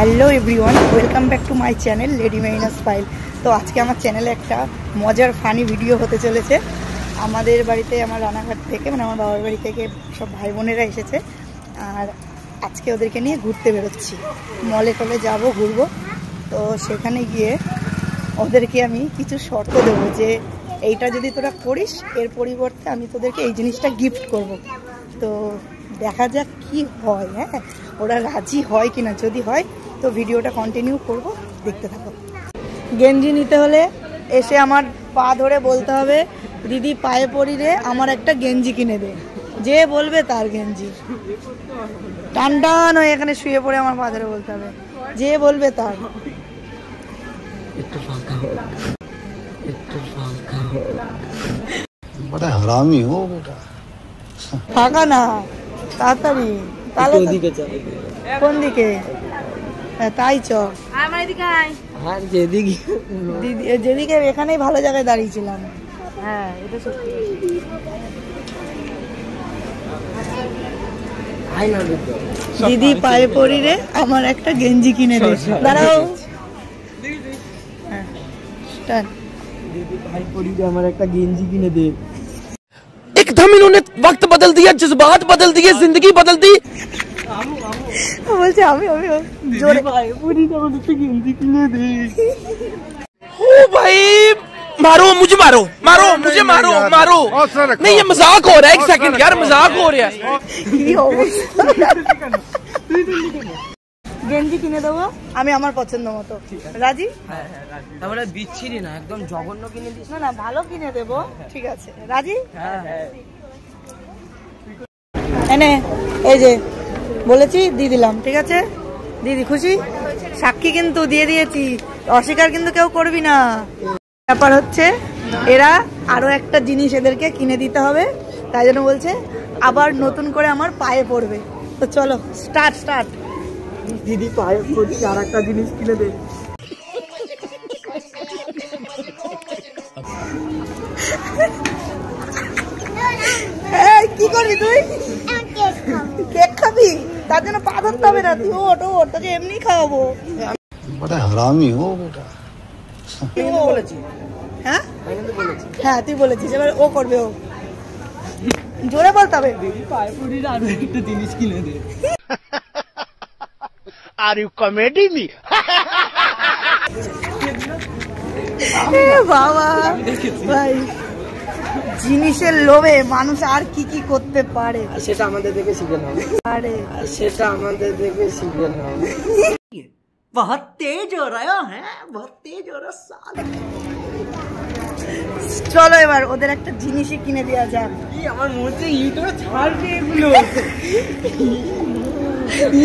Hello everyone, welcome back to my channel lady Marina smile. তো আজকে আমার চ্যানেলে একটা মজার ফানি ভিডিও হতে চলেছে। আমাদের বাড়িতে আমার রানাঘাট থেকে মানে আমার বাবার বাড়ি থেকে সব ভাই বোনেরা এসেছে, আর আজকে ওদেরকে নিয়ে ঘুরতে বেরোচ্ছি। মলে টলে যাবো, ঘুরবো। তো সেখানে গিয়ে ওদেরকে আমি কিছু শর্ত দেবো যে এইটা যদি তোরা করিস এর পরিবর্তে আমি তোদেরকে এই জিনিসটা গিফট করব। তো দেখা যাক কি হয়। হ্যাঁ, ওরা রাজি হয় কিনা। যদি হয় তো ভিডিওটা কন্টিনিউ করব, দেখতে থাকো। গেঞ্জি নিতে হলে এসে আমার পা ধরে বলতে হবে, দিদি পায়ে পড়ি রে আমার একটা গেঞ্জি কিনে দে। যে বলবে তার গেঞ্জি। টান টান হয়ে এখানে শুয়ে পড়ে আমার পা ধরে বলতে হবে, যে বলবে তার। बड़ा हरामी हो बेटा। ফাঁকা না, তাড়াতাড়ি। তাহলে কোন দিকে? তাই চ। যেদিকে এখানেই ভালো জায়গায় দাঁড়িয়েছিলাম। হ্যাঁ, এটা সত্যি। দিদি পায়ে পড়ি রে আমার একটা গেঞ্জি কিনে দে। দাঁড়াও। হ্যাঁ, স্টার্ট। दीदी भाई पड़ी दे हमारा एक गेंजी की ने दे। एकदम इन्होंने वक्त बदल दिया, जज्बात बदल दिए, जिंदगी बदल दी। বলছে আমি জোরে भाई पूरी का मुझे गेंजी की ने दे। ओ भाई मारो मुझे, मारो मारो मुझे, मारो मारो। नहीं ये मजाक हो रहा है, एक सेकंड यार, मजाक हो रहा है। কি অবস্থা। গেঞ্জি কিনে দেবো আমি আমার পছন্দ মতো। রাজি? হ্যাঁ রাজি। তাহলে বিচ্ছিরি না, একদম জঘন্য কিনে দিস। না না, ভালো কিনে দেবো। ঠিক আছে, রাজি? হ্যাঁ হ্যাঁ। এনে এই যে বলেছি দিয়ে দিলাম। ঠিক আছে দিদি, খুশি? সাক্ষী কিন্তু দিয়ে দিয়েছি, অস্বীকার কিন্তু কেউ করবি না। ব্যাপার হচ্ছে এরা আরো একটা জিনিস এদেরকে কিনে দিতে হবে, তাই জন্য বলছে আবার নতুন করে আমার পায়ে পড়বে। তো চলো স্টার্ট স্টার্ট। दीदी पाए पड़ी আর একটা জিনিস কিনে দে। এই কি করবি তুই? কেক খাবি? তার জন্য পা ধরতে হবে না, তুই ওঠ ওঠ, তোকে এমনি খাওয়াবো। बड़ा हरामी हो बेटा। বলেছি। হ্যাঁ আমি কিন্তু বলেছি। হ্যাঁ, তুই বলেছিস, এবার ও করবে। ও জোরে বলতে হবে। दीदी पाए पड़ी আর একটা জিনিস কিনে দে। Are you comedy me? বাবা ভাই, জিনিসের লোভে মানুষ আর কি কি করতে পারে। আর সেটা আমাদের দেখে শিখে নাও। আরে আর সেটা আমাদের দেখে শিখে নাও। बहुत तेज हो रहा है, बहुत तेज हो रहा साला। চলো এবার ওদের একটা জিনিসই কিনে দেওয়া যাক। কি আমার মনে ইউটিউবে ছাড়বে এগুলো।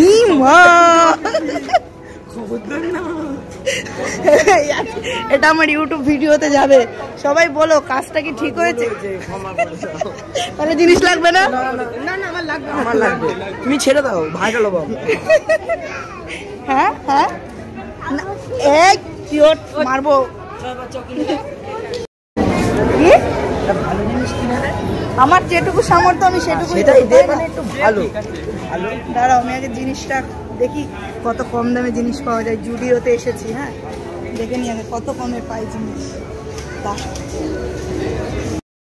ই মা, খবরদার না। এটা আমার ইউটিউব ভিডিওতে যাবে। সবাই বলো কাজটা কি ঠিক হয়েছে? ক্ষমা করে দাও। তাহলে জিনিস লাগবে না? না না আমার লাগবে, আমার লাগবে। তুমি ছেড়ে দাও, ভাইরাল হবো। হ্যাঁ হ্যাঁ, এই চিওট মারবো। কি? ভালো জিনিস কিনে দে। আমার যেটুকু সামর্থ্য আমি সেটুকু সেটাই দে, মানে একটু ভালো ভালো। দাঁড়াও আমি আগে জিনিসটা দেখি কত কম দামে জিনিস পাওয়া যায়। জুডিওতে এসেছি, হ্যাঁ দেখে নি আগে কত কমে পাই জিনিস।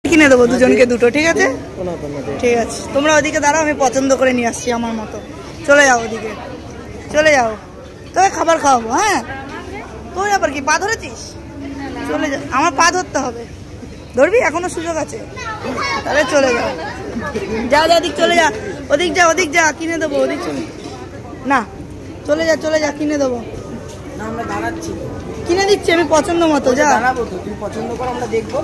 কিনে দেবো দুজনকে দুটো। ঠিক আছে ঠিক আছে, তোমরা ওদিকে দাঁড়াও, আমি পছন্দ করে নিয়ে আসছি আমার মতো। চলে যাও ওদিকে, চলে যাও, তোকে খাবার খাওয়াবো। হ্যাঁ, তুই আবার কি পা ধরেছিস? চলে যা, আমার পা ধরতে হবে। ধরবি? এখনো সুযোগ আছে, তাহলে চলে যাও। যা যা, ওদিক চলে যা, ওদিক যা, ওদিক যা, কিনে দেবো। ওদিক চলে না, চলে যা চলে যা, কিনে দেবো। না আমরা দাঁড়াচ্ছি, কিনে দিচ্ছি আমি পছন্দ মতো। যা দাঁড়াবো তো, তুই পছন্দ কর, আমরা দেখবো।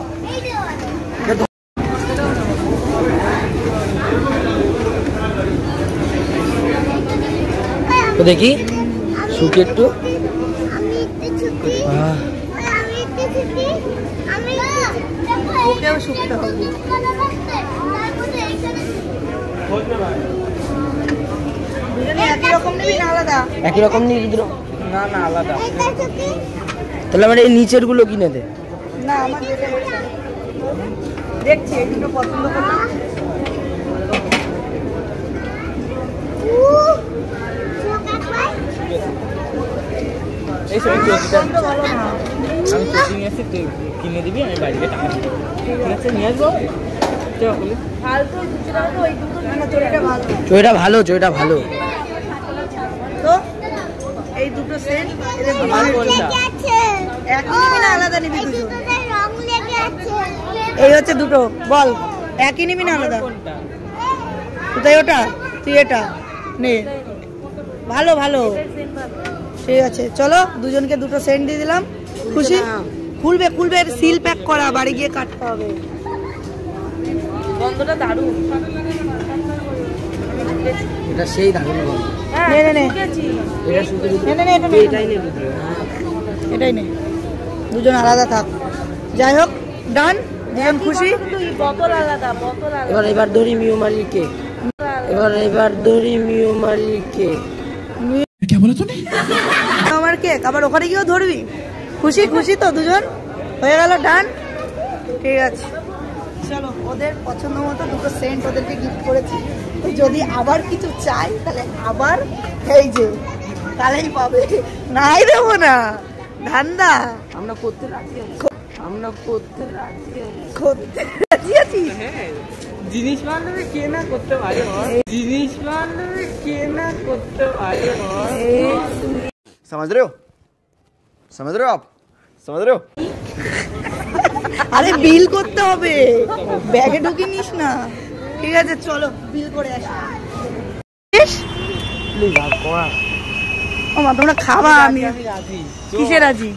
তো দেখি শুকে একটু। ওকেও শুকতে হবে। দুজনে একই রকম নিবি না আলাদা? একই রকম নিয়ে দুটো। না না আলাদা। তাহলে আমার এই নিচের গুলো কিনে দে। না আমার যেটা দেখছি এই দুটো পছন্দ করলাম। এই সব চোখটা ভালো না, আমি কোচিং এসে তুই কিনে দিবি, আমি বাড়িতে টাকা দিব, ঠিক আছে? নিয়ে আসবো। চইটা ভালো, চইটা ভালো। তো এই দুটো সেন্ট আলাদা নিবি দুজন? এই হচ্ছে দুটো, বল একই নিবি না আলাদা? কোথায় ওটা? তুই এটা নে, ভালো ভালো, ঠিক আছে। চলো দুজনকে দুটো সেন্ট দিয়ে দিলাম, খুশি? খুলবে খুলবে, সিল প্যাক করা, বাড়ি গিয়ে কাটতে হবে। গন্ধটা দারুণ, এটা সেই দারুণ গন্ধ। নে নে নে, এটা শুধু এটাই নে, এটাই নে, দুজন আলাদা থাক। যাই হোক, ডান, দুজন খুশি। এবার ধরি মিউ মালিককে, এবার ধরি মিউ মালিককে। আমার কেক আবার ওখানে গিয়েও ধরবি? খুশি? খুশি তো দুজন? হয়ে গেল, ডান, ঠিক আছে। চলো, ওদের পছন্দ মতো দুটো সেন্ট ওদেরকে গিফট করেছি। যদি আবার কিছু চাই তাহলে আবার এই যে তাহলেই পাবে, নাই দেবো না। ধান্দা আমরা করতে রাজি আছি, আমরা করতে রাজি আছি, করতে রাজি আছি। জিনিস বান্ধবে কে না করতে পারে, জিনিস বান্ধবে কে না করতে পারে। समझ रहे हो? समझ रहे हो आप? समझ रहे हो? আরে বিল করতে হবে, ব্যাগে ঢুকে নিস না, ঠিক আছে? চলো বিল করে আসি। ও মা, তোমরা খাবা, আমি কিসে রাজি?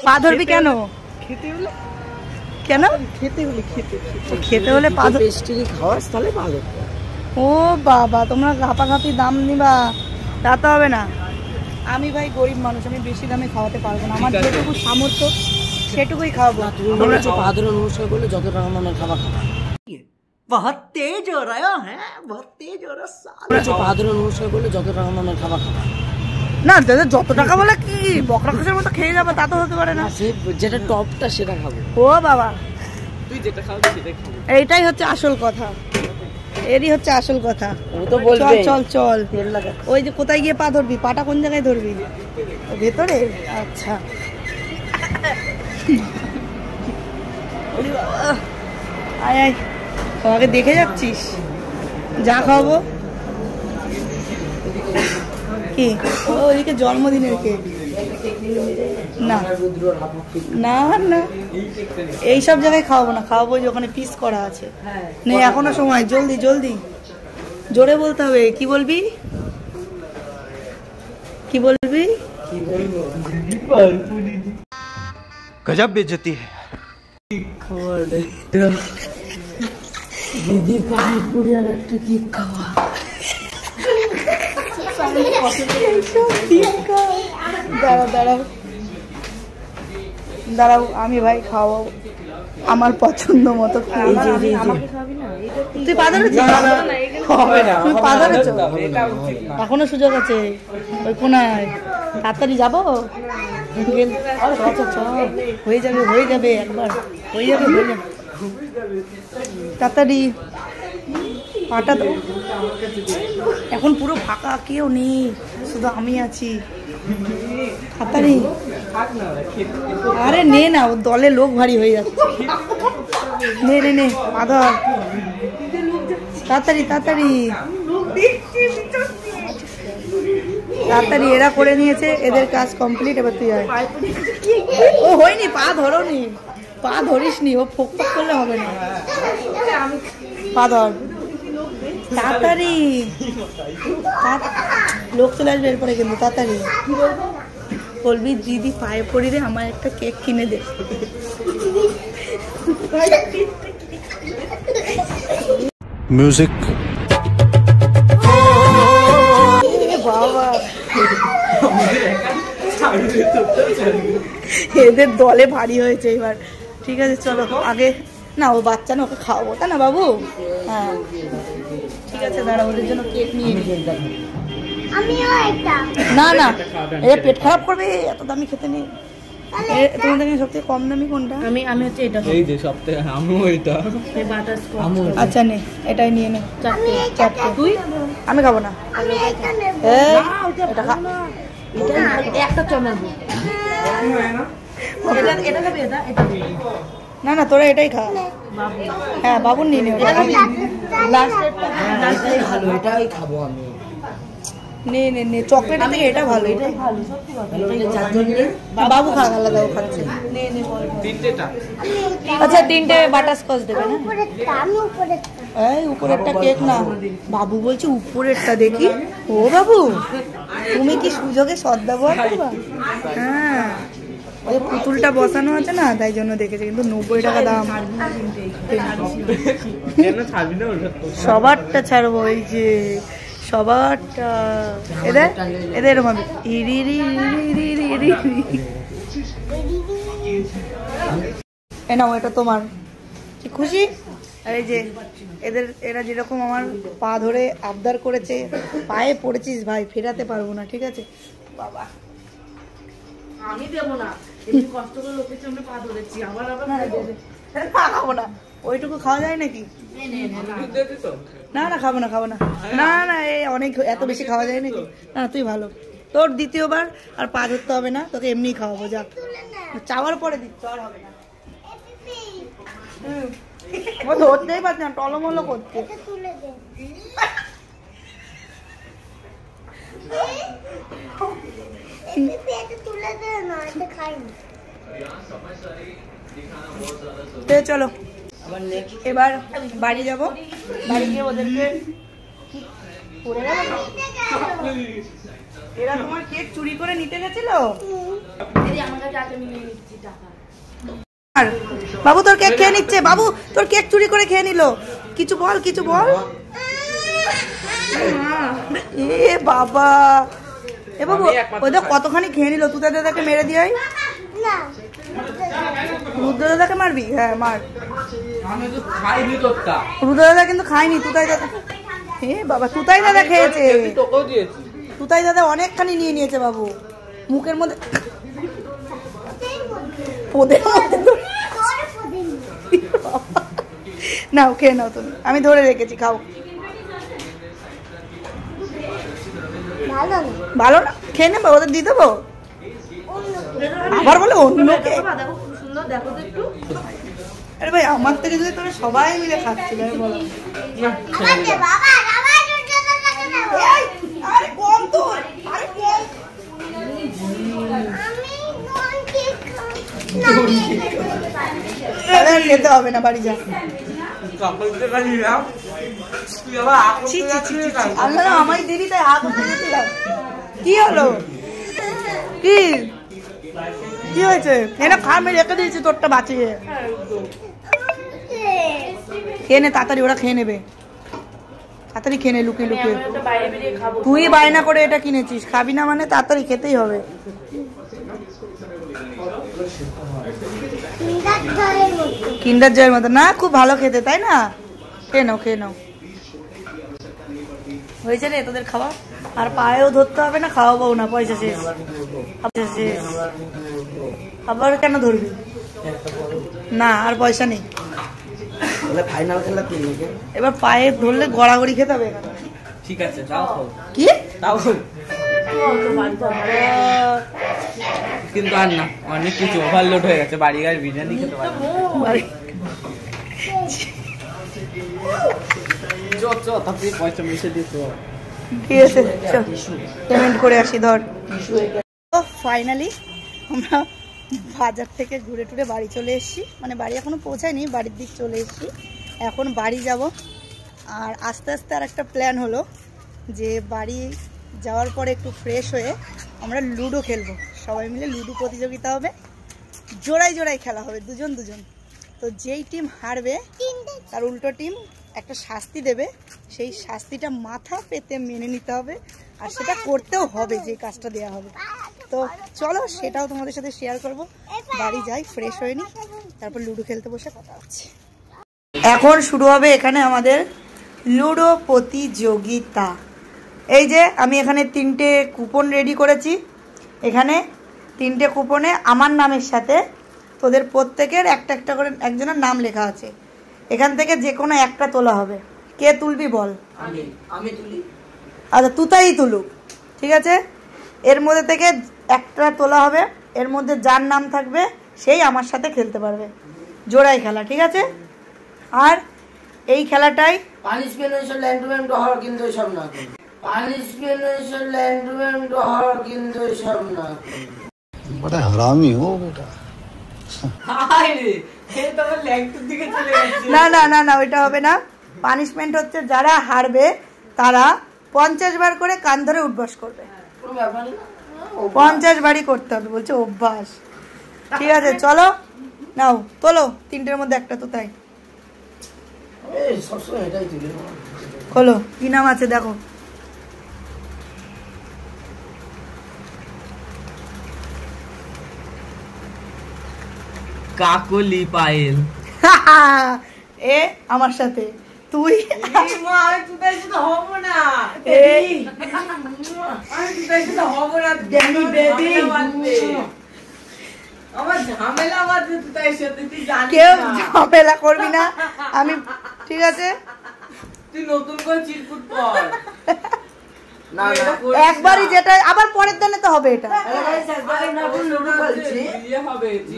পা ধরবি কেন? কেন খেতে হলে পা ধর? পেস্ট্রি খাওয়াস তাহলে ভালো। ও বাবা, তোমরা ঘাপাঘাপি দাম নিবা, তা তো হবে না। আমি ভাই গরিব মানুষ, আমি বেশি দামে খাওয়াতে পারবো না, আমার যেটুকু সামর্থ্য সেটুকুই খাওয়াবো। তোমরা পা ধরে নমস্কার করলে যত টাকা মনে খাবার খাবা। বহুত তেজ হো রহা হ্যাঁ, বহুত তেজ হো রহা। পা ধরে নমস্কার করলে যত টাকা মনে খাবার খাবা। না দাদা, যত টাকা বলে কি বকরা খোঁজের মতো খেয়ে যাবো, তা তো হতে পারে না। সে যেটা টপটা সেটা খাবো। ও বাবা, তুই যেটা খাবি সেটাই খাবো, এইটাই হচ্ছে আসল কথা, এরই হচ্ছে আসল কথা। ও তো বলবে। চল চল চল, ওই যে কোথায় গিয়ে পা ধরবি? পাটা কোন জায়গায় ধরবি? ভেতরে? আচ্ছা, আয় আয়, তোমাকে দেখে যাচ্ছিস, যা খাওয়াবো। কি ও ওইদিকে জন্মদিনের কেক? না না না, এইসব জায়গায় খাওয়াবো না, খাওয়াবো যে ওখানে পিস করা আছে। নেই এখনো সময়, জলদি জলদি, জোরে বলতে হবে। কি বলবি? কি বলবি? गजब बेइज्जती है। দিদি পানিপুরি আর একটা কেক খাওয়া। দাঁড়াও দাঁড়াও দাঁড়াও, আমি ভাই খাওয়াবো আমার পছন্দ মতো। তুই পা ধরেছিস? তুই পা ধরেছ? এখনো সুযোগ আছে, ওই কোনায়। তাড়াতাড়ি যাবো, হয়ে যাবে হয়ে যাবে, একবার হয়ে যাবে হয়ে যাবে, তাড়াতাড়ি পাটা তো। এখন পুরো ফাঁকা, কেউ নেই, শুধু আমি আছি, তাড়াতাড়ি। আরে নে না, ওর দলে লোক ভারী হয়ে যাচ্ছে। নে নে নে, আদর, তাড়াতাড়ি তাড়াতাড়ি তাড়াতাড়ি। এরা করে নিয়েছে, এদের কাজ কমপ্লিট, এবার তুই আয়। ও হয়নি, পা ধরোনি, পা ধরিস নি, ও ফোক ফোক করলে হবে না, পা ধর তাড়াতাড়ি। লোক চলে আসবে এরপরে, কিন্তু তাড়াতাড়ি বলবি দিদি পায়ে পড়ি রে, আমার একটা কেক কিনে দে। म्यूजिक বাবা, এদের দলে ভারী হয়েছে এবার। ঠিক আছে চলো আগে, না ও বাচ্চা না, ওকে খাওয়াবো, তা না বাবু? হ্যাঁ ঠিক আছে, দাঁড়া, ওদের জন্য কেক নিয়ে নি। না না, এটা পেট খারাপ করবে, এত দামি খেতে নেই। তোমাদের সবথেকে কম দামি কোনটা? আমি হচ্ছে এটা এই যে সবথেকে আমিও এটা আচ্ছা নে এটাই নিয়ে নে। চারটে। তুই? আমি খাবো না। একটা চমাবো। না না তোরা এটাই খা। হ্যাঁ বাবুর নিয়ে নে। এটাই খাবো আমি। নে নে নে চকলেটের থেকে এটা ভালো। এটাই ভালো সত্যি কথা। বাবু খা আলাদা ও খাচ্ছে। নে নে তিনটেটা। আচ্ছা তিনটে বাটারস্কচ দেবে না? এই উপরেরটা কেক না বাবু বলছে উপরেরটা দেখি। ও বাবু তুমি কি সুযোগে সদ্ব্যবহার করবা? হ্যাঁ ওই পুতুলটা বসানো আছে না তাই জন্য দেখেছে, কিন্তু 90 টাকা দাম। সবারটা ছাড়বো এই যে সবারটা। এদের এদের এরকম হবে ইরি রি রি রি রি রি। এ নাও এটা তোমার। কি খুশি? আর এই যে এরা যেরকম আমার পা ধরে আবদার করেছে, পায়ে পড়েছিস ভাই, ফেরাতে পারবো না, ঠিক আছে বাবা? আমি দেবো না, এমনি কষ্ট করে লোকের সামনে পা ধরেছি, আবার খাবো না। ওইটুকু খাওয়া যায় নাকি? না না খাবো না খাবো না। না না এই অনেক এত বেশি খাওয়া যায় নাকি? না তুই ভালো, তোর দ্বিতীয়বার আর পা ধরতে হবে না, তোকে এমনি খাওয়াবো। যা চাওয়ার পরে দিচ্ছ আর হবে না। ও ধরতেই পারছে না, টলমলো করছে। চলো এবার বাড়ি যাবো। বাড়ি গিয়ে ওদেরকে এরা তোমার কেক চুরি করে নিতে গেছিল। বাবু তোর কেক খেয়ে নিচ্ছে, বাবু তোর কেক চুরি করে খেয়ে নিল। কিছু বল কিছু বল। এ বাবা, এ বাবু ওদের কতখানি খেয়ে নিল। তুই দাদাকে মেরে দিয়াই। রুদ্র দাদাকে মারবি? হ্যাঁ মার। রুদ্র দাদা কিন্তু খায়নি, তুতাই দাদা। হে বাবা তুতাই দাদা খেয়েছে। তুতাই দাদা অনেকখানি নিয়ে নিয়েছে বাবু, মুখের মধ্যে নাও খেয়ে নাও তুমি, আমি ধরে রেখেছি, খাও। ভালো না? খেয়ে নেবো, ওদের দিয়ে দেবো। আবার বলে অন্যকে। আরে ভাই আমার থেকে যদি তোরা সবাই মিলে খাচ্ছিল বলো। খেতে হবে না, বাড়ি যা। আমায় দিবি তাই হাত গেছিলাম। কি হলো? কি কি হয়েছে? এটা খা, আমি রেখে দিয়েছি তোরটা বাঁচিয়ে। খেয়ে নে তাড়াতাড়ি, ওরা খেয়ে নেবে তাড়াতাড়ি। খেয়ে নে লুকিয়ে লুকিয়ে। তুই বায়না করে এটা কিনেছিস, খাবি না মানে তাড়াতাড়ি খেতেই হবে। কিন্ডার জয়ের মতো না? খুব ভালো খেতে তাই না? খেয়ে নাও খেয়ে নাও। হয়েছে রে তোদের খাওয়া? আর পায়েও ধরতে হবে না, খাওয়াবো না, পয়সা শেষ। আবার কেন ধরবি? না আর পয়সা নেই। এবার পায়ে ধরলে গড়াগড়ি খেতে হবে। ঠিক আছে তাও কি তাও কিন্তু আর না, অনেক কিছু ওভারলোড হয়ে গেছে। বাড়ি গায়ে বিরিয়ানি খেতে পারি। তারপরে পয়সা মিশে দিত। ঠিক আছে পেমেন্ট করে আসি, ধর। তো ফাইনালি আমরা বাজার থেকে ঘুরে টুরে বাড়ি চলে এসেছি। মানে বাড়ি এখনো পৌঁছায়নি, বাড়ির দিক চলে এসেছি। এখন বাড়ি যাব। আর আস্তে আস্তে আর একটা প্ল্যান হলো যে বাড়ি যাওয়ার পরে একটু ফ্রেশ হয়ে আমরা লুডো খেলবো। সবাই মিলে লুডো প্রতিযোগিতা হবে, জোড়ায় জোড়ায় খেলা হবে, দুজন দুজন। তো যেই টিম হারবে তার উল্টো টিম একটা শাস্তি দেবে, সেই শাস্তিটা মাথা পেতে মেনে নিতে হবে। আর সেটা করতেও হবে, যে কাজটা দেওয়া হবে। তো চলো সেটাও তোমাদের সাথে শেয়ার করব। বাড়ি যাই, ফ্রেশ হয়ে নি, তারপর লুডো খেলতে বসে কথা হচ্ছে। এখন শুরু হবে এখানে আমাদের লুডো প্রতিযোগিতা। এই যে আমি এখানে 3টে কুপন রেডি করেছি। এখানে 3টে কুপনে আমার নামের সাথে তোদের প্রত্যেকের একটা একটা করে একজনের নাম লেখা আছে। এখান থেকে যে কোনো একটা তোলা হবে। কে তুলবি বল? আমি তুলি। আচ্ছা তুতাই তুলুক, ঠিক আছে। এর মধ্যে থেকে একটা তোলা হবে, এর মধ্যে যার নাম থাকবে সেই আমার সাথে খেলতে পারবে। জোড়াই খেলা, ঠিক আছে। আর এই খেলাটাই बड़ा हरामी हो बेटा। না না না না ওইটা হবে না। পানিশমেন্ট হচ্ছে যারা হারবে তারা 50 বার করে কান ধরে উঠবাস করবে। 50 বারই করতে হবে বলছে, অভ্যাস। ঠিক আছে চলো নাও তোলো, 3টের মধ্যে একটা তো তাই খোলো। কি নাম আছে দেখো? কাকলি পায়েল। এ আমার সাথে তুই কেউ ঝামেলা করবি না আমি, ঠিক আছে। তুই নতুন করে চিরকুট পর। একবারই যেটা আবার পরের দিনে তো হবে এটা।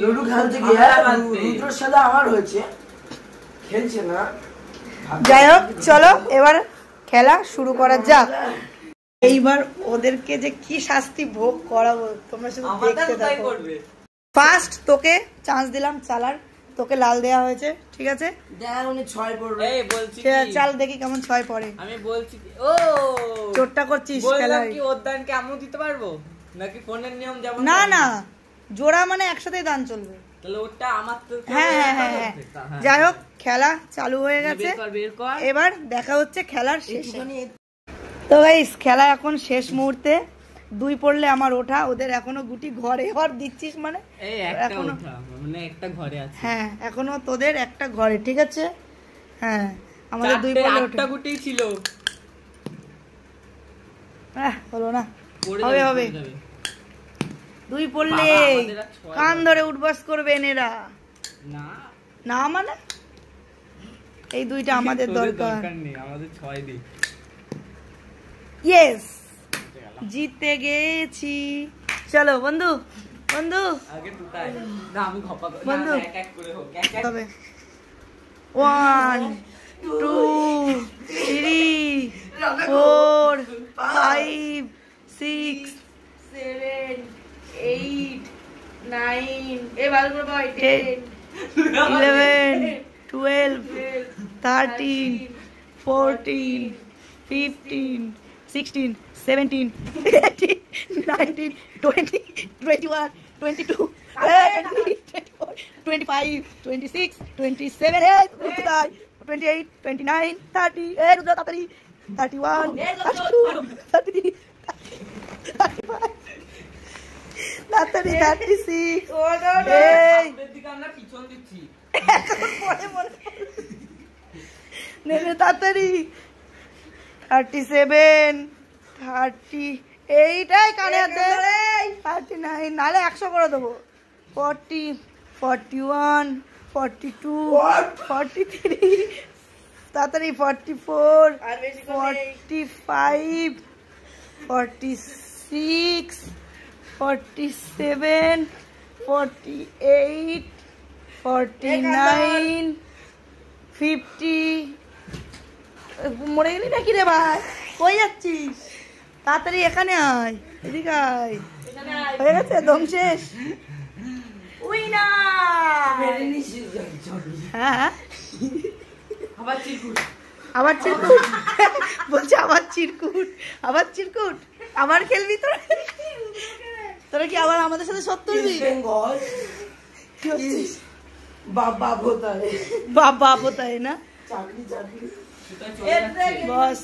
লুডু খেলতে গিয়ে রুদ্রর সাথে আমার হয়েছে, খেলছে না। যাই হোক চলো এবার খেলা শুরু করা যাক। এইবার ওদেরকে যে কি শাস্তি ভোগ করাবো তোমরা শুধু দেখতে থাকো। ফার্স্ট তোকে চান্স দিলাম চালার, তোকে লাল দেয়া হয়েছে, ঠিক আছে। উনি 6 পড়বে। এই বলছি চাল দেখি কেমন 6 পড়ে। আমি বলছি ও চোটটা করছিস বললাম কি ওর দান কি আমিও দিতে পারবো নাকি ফোনের নিয়ম যেমন? না না জোড়া মানে একসাথেই দান চলবে। তাহলে ওটা আমার তো। হ্যাঁ হ্যাঁ হ্যাঁ হ্যাঁ যাই হোক খেলা চালু হয়ে গেছে। এবার দেখা হচ্ছে খেলার শেষে। তো গাইস খেলা এখন শেষ মুহূর্তে। 2 পড়লে আমার ওঠা, ওদের এখনো গুটি ঘরে ঘর দিচ্ছিস মানে এখনো মানে একটা ঘরে আছে। হ্যাঁ এখনো তোদের একটা ঘরে, ঠিক আছে। হ্যাঁ আমাদের 2 পড়লে ওঠা গুটি ছিল। হলো না, হবে হবে। 2 পড়লে কান ধরে উঠবাস করবেন এরা। না না মানে এই 2টা আমাদের দরকার নেই, আমাদের 6 দিই। ইয়েস জিতে গেছি। চলো বন্ধু বন্ধু আগে তুই না আমি ঘপা করে বন্ধু এক এক করে হোক এক এক। তবে 1 2 3 4 5 6 7 8 9 এ ভালো করে বল 10 11 12 13 14 15 16 17 18 19 20 21 22 24 25 26 27 28 29 30 31 32 33 36 আমরা পিছন দিচ্ছি তাড়াতাড়ি 37 38 কানে আছে 39 নালে 100 করে দেবো 40 41 42 43 তাড়াতাড়ি 44 45 46 47 48 49 50 মরে গেলি নাকি রে ভাই? কই যাচ্ছিস? তাড়াতাড়ি এখানে আয়, এদিকে আয়। হয়ে গেছে দম শেষ। হ্যাঁ আবার চিরকুট বলছে, আবার চিরকুট, আবার চিরকুট, আবার খেলবি তোরা? তোরা কি আবার আমাদের সাথে সব তুলবি? বাবা হোতা বাবা হোতা है ना চাকরি बस।